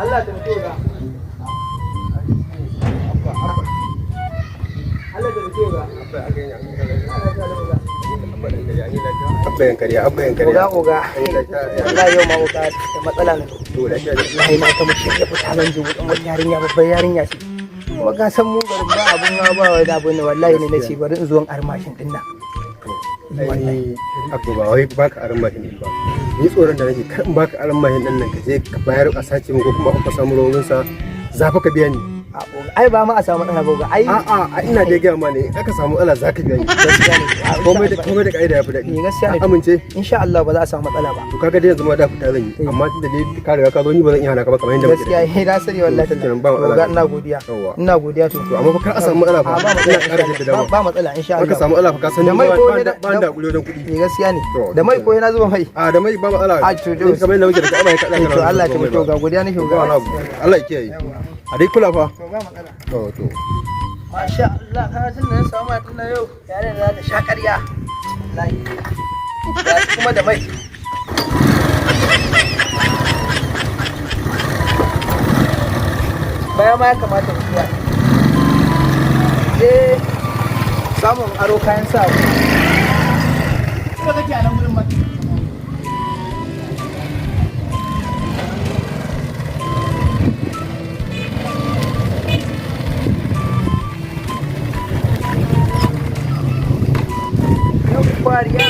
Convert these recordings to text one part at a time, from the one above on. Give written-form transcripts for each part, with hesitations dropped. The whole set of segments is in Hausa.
Allah ta mutu ga. Allah ta mutu ga. Abba yan kariya. Oga. Allah yau ma oga da matsala ne. Wallahi na kama shi da fita zan ji wutan wani yarinya babbar yarinya ce. Kuma ka san mu garin ba abun ma ba wai da abun ne wallahi ne nace bari in zo in armashin din nan. Ai Abba ba wai baka aron mashin ba. Ni tsoron da nake kan baka aron mashin din nan ka je ka bayar a sace mu ko kuma ka samu rawun sa za fa ka biya ni. Ai ba ma a samu matsala ba ai A'a ina da gaya ma ne aka samu matsala za ka biya ni. gaskiya ne Komai da kaida ya fi daɗi. gaskiya ne Amince. insha Allah ba za a samu matsala ba To kaga dai yanzu ma da fita zan yi amma tunda dai ka riga ka zo ni ba zan iya hana ka ba kamar yadda muke. gaskiya na sani wallahi To, kenan ba matsala. oga ina godiya Yawwa. ina godiya to To amma fa kar a samu matsala fa. ba Ina matsala ƙara jaddada ma. ba matsala insha Allah Aka samu matsala fa ka san Da ni mai ko ne ba da kuli wajen kuɗi. gaskiya ne To, da mai ko na zuba mai A da mai ba matsala. A, to, Ni kamar yadda muke da kai ba ka to Allah ta mutu ga godiya nake Ba wani ga abu. Allah ya kiyaye. A dai kula fa. to ba matsala To. masha Allah ka tun da na samu matan na yau yare da za ta sha ƙarya wallahi ga shi kuma da mai baya ma ya kamata mu biya samun aro kayan sawa kuma kake a nan gurin ma Aquaria.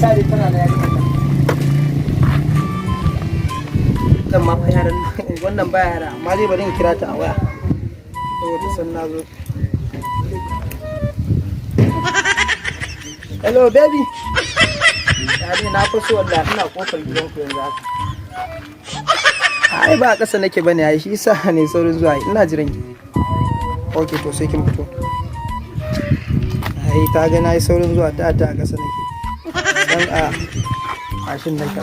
Sai tana da yari dan ma fa yaran wannan ba yara amma dai bari in kira ta a waya saboda san na zo. Hello baby. Yari na fa so wallahi ina kofar gidanku yanzu haka. Ai ba a ƙasa nake bane ai shi yasa ne saurin zuwa ina jiran ki. Okay to sai kin fito. Ai ta ga nayi saurin zuwa ta a ƙasa nake. Dan a mashin nake.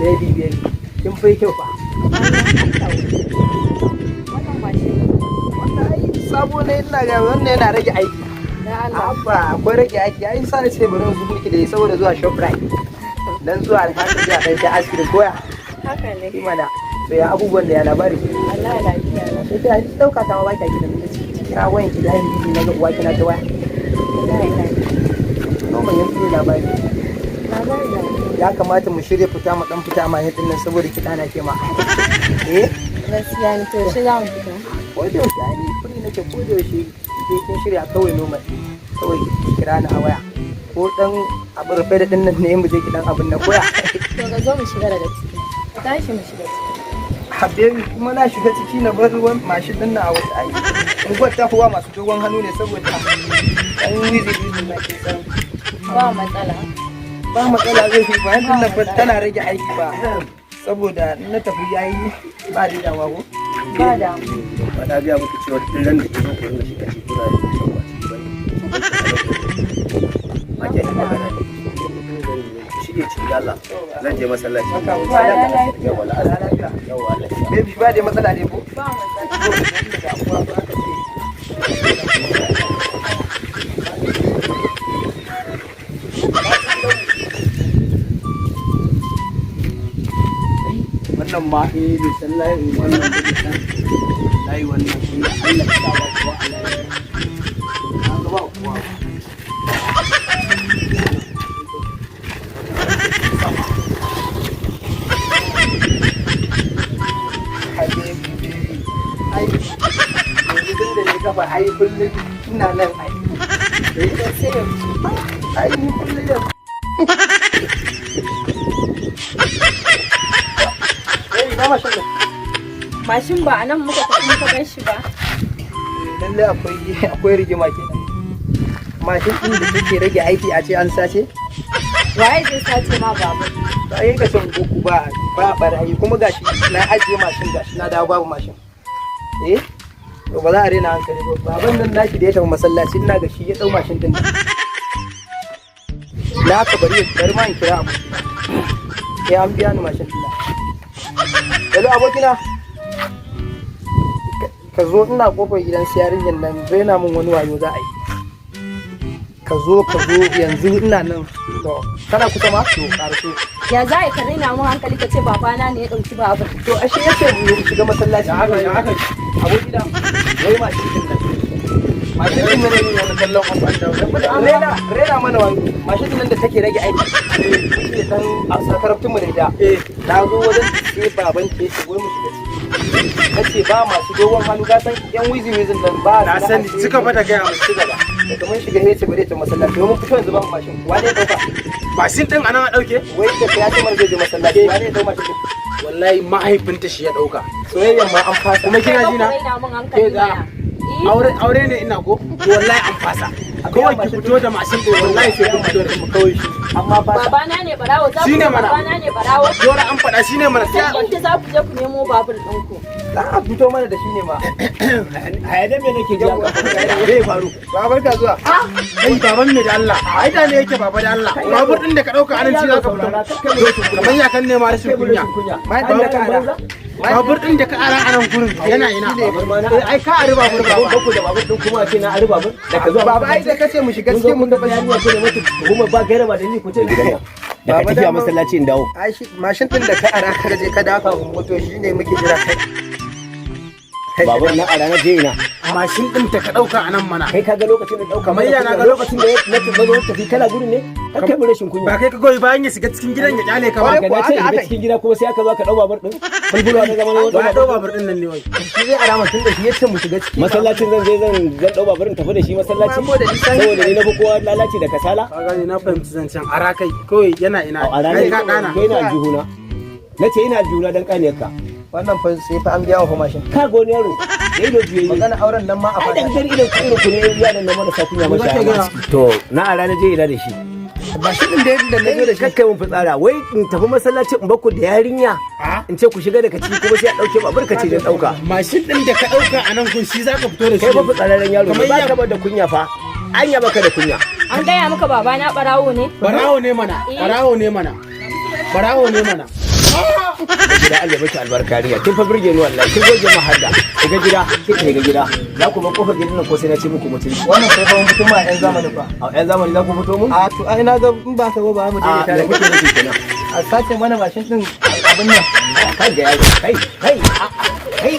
Baby, kin fi kyau fa. Wannan ai sabo ne ina ga wannan yana rage aiki. Abba akwai rage aiki ai sai sai bari mu gudu da saboda zuwa Shoprite. Dan zuwa da haka ya dan sai askirin koya. Haka ne. Kimana to ya abubuwan da ya labari. Allah ya lafiya. Sai ta dauka ta ma baki gidan da kira wayan ki dai bibi na ga uwa kina ta waya. Allah ya lafiya. Kuma yanzu ne labari. Labari da Ya kamata mu shirya fita mu dan fita ma yadin nan saboda kiɗa na ke ma. Eh? gaskiya ne to shi za mu fita. Ko da yaushe ai kuri nake ko da yaushe ke kin shirya kawai normal. Kawai kira ni a waya. Ko dan abu rufe da dinnan ne mu je gidan abin na koya. To ga zo mu shiga daga ciki. Tashi mu shiga ciki. Habibi kuma na shiga ciki na bar ruwan mashin din na a wata ai. Unguwar ta kuwa masu dogon hannu ne saboda an wizi na ke san. Ba matsala. Ba matsala zai fi bayan tun nan tana rage aiki ba. Saboda na tafi yayi ba da dawa ko. Ba da Ba ta biya muku cewa duk ran da kike ko da shi kace kuna da shi ba ciki bane. Ba ke magana ne. Shi ke cikin Allah. Zan je masallaci. Yawa Allah. Yawa Allah. Baby ba da matsala ne ko? ba matsala. Wannan ma bai san layin wannan bai san layi wannan shi Allah ya ba kuwa Allah ya ba kuwa ai yanzu da ne kafa ai kullum ina nan ai ai ni kullum yau Mashin ba a nan muka tafi muka gan shi ba. lallai akwai rigima kenan mashin din da take rage aiki a ce an sace Waye zai sace ma babu? ba yi ka shan goku ba barayi kuma gashi na ajiye mashin gashi na dawo babu mashin eh to ba za a rena hankali ba baban nan naki da ya tafi masallaci ina ga shi ya dau mashin din na ka bari ma in kira abu ya an biya ni mashin din hello abokina ka zo ina kofar gidan siyarin nan raina min wani wayo za a yi ka zo yanzu ina nan to kana kusa ma to karso Ya za ka raina mun hankali ka ce babana ne ya ɗauki babur. to ashe yace mu shiga masallaci haka abokina wai mashin din nan mashin din ne wani kallon abu rena mana wayo mashin din nan da take rage aiki shi dan a sakarabtun mu da ita ta zo wajen sai baban ke shi wai mu shiga ciki nace ba masu dogon hannu ka san yan wizin nan ba na sani suka fada gaya mu ci gaba da mun shiga hece bare ta masallaci mun fito yanzu ba mu mashin wane ya dauka mashin din anan a dauke wai da ya ce mar zai je masallaci wane ya dauka mashin wallahi mahaifinta shi ya dauka soyayyan ma an fasa kuma kina ji na Raina mun hankali da aure ne ina ko wallahi an fasa kawai ki fito da mashin din wallahi sai kun fito da mu kawai shi amma ba Babana ne barawo za ku Shine ce mana. babana ne barawo. dole an fada shine mana sai Inda za ku je ku nemo babur ɗinku. za a fito mana da shi ne ma hayada me nake ji zai faru babar ka zuwa kai baban me da Allah ai da ne yake baba da Allah babur din da ka dauka anan shi zaka fito kamar ya kan ne ma rashin kunya mai dan da kana babur din da ka ara anan gurin yana ina ai ka ari babur baba ko da babur din kuma ce na ari babur da ka zuwa baba ai da kace mu shiga cikin mun ga bayani ya ce da mutu kuma ba gaira ba dalili ko ce gidan da ka tafiya masallaci in dawo ai shi mashin din da ka ara ka je ka dafa mun moto shine muke jira kai babur na a ranar je ina mashin din da ka dauka anan mana kai ka ga lokacin da dauka Kamar yana ga lokacin da na tafi tafi kana gurin ne kan kai mu rashin kunya ba kai ka goyi bayan ya shiga cikin gidan ya kyale ka ba ka na ce daga cikin gida kuma sai aka baka dau babur din bulbulwa na zaman ba ya dau babur din nan ne wai shi zai ara mutun da shi yace mu shiga ciki masallacin zan dau babur in tafi da shi masallaci Saboda ni san- saboda ni na fi kowa lalace da kasala ka gane na fahimci zancen ara kai kawai yana ina a kai ka ranar dana kai na aljihuna na ce ina aljihuna dan kaniyarka wannan fa sai fa an biya wa mashin ka ga wani yaro da ido biye ne magana auren nan ma a ai fada dan gani idan irin ku ne yaran nan mana sakunya Ba za ka masa gaya. to na a ranar je ina da shi mashin din da na zo da shi kakkai mun fitsara wai in tafi masallaci in baku da yarinya in ce ku shiga daga ciki kuma sai a dauke babur ka ce dan dauka mashin din da ka dauka anan kun shi zaka fito da shi kai fa fitsararren yaro ne Kamar ba ya- ka ba da kunya fa anya baka da kunya An gaya maka babana barawo ne? barawo ne mana barawo ne mana barawo ne mana da gida Allah baki albarkariya kin fa burge ni wallahi kin goge mu hadda daga gida kike ga gida za ku ma kofar gidan nan ko sai na ce muku mutunci wannan sai fa mutum ma yan zamani fa a yan zamani za ku fito mun a to ai na ga in ba ka ba mu a je da tare kuke nufi kenan a sace mana mashin din abin nan kai ga yaro kai kai